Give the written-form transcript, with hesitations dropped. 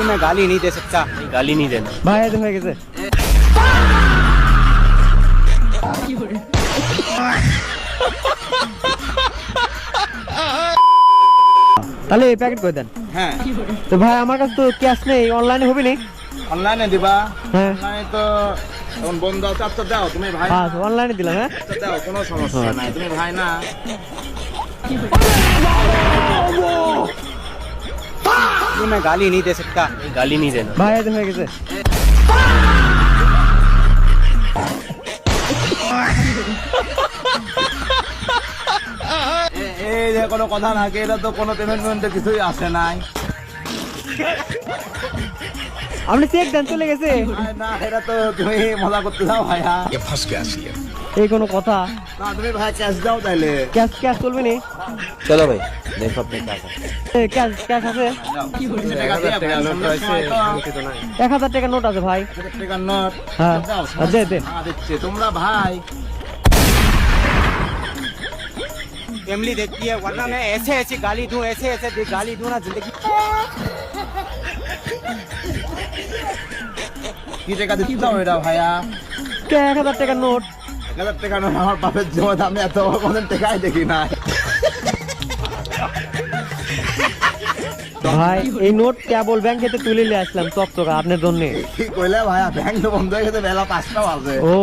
मैं गाली नहीं दे सकता। गाली नहीं देना ভাই এদিন হয়ে গেছে। তাহলে এই প্যাকেট করে দেন। হ্যাঁ তো ভাই আমার কাছে তো ক্যাশ নেই, অনলাইনে হবে নি? অনলাইনে দিবা? হ্যাঁ অনলাইনে তো এখন বন্ধ আছে। আচ্ছা দাও, তুমি ভাই হ্যাঁ অনলাইনে দিলাম। হ্যাঁ আচ্ছা দাও, কোনো সমস্যা নাই, তুমি ভাই না। मैं गाली नहीं दे सकता। गाली नहीं देना ভাই এদিন হয়ে গেছে। এই যে কোনো কথা নাকি, এটা তো কোনো পেমেন্ট কিছুই আসে নাই। আপনি চেক দেন, চলে গেছে। না এটা তো তুমি মজা করতে দাও ভাইয়া। এই কোনো কথা? না তুমি ভাই ক্যাশ দাও তাইলে। ক্যাশ ক্যাশ চলবে নি? चलो भाई देखो अपने क्या करते ক্যাশ ক্যাশ আছে? 1000 টাকার নোট আছে ভাই। টাকার নোট? হ্যাঁ দাও, দে দে। দিচ্ছে তোমরা ভাই। फैमिली देखती है, वरना मैं ऐसे ऐसे गाली दूं, ऐसे ऐसे गाली दूं ना जिंदगी। কি টাকা দিতে দাও এটা ভাইয়া? 1000 টাকার নোট। 1000 টাকা নোট? আমার বাপের জমা আমি এত কোনদিন টাকাই দেখি না। ভাই এই নোট কেবল ব্যাংক থেকে তুলে নিয়ে আসলাম চকচকা আপনার জন্য। কি কইলে ভাইয়া? ব্যাংক তো বন্ধ হয়ে গেছে, বেলা 5টা বাজে। ও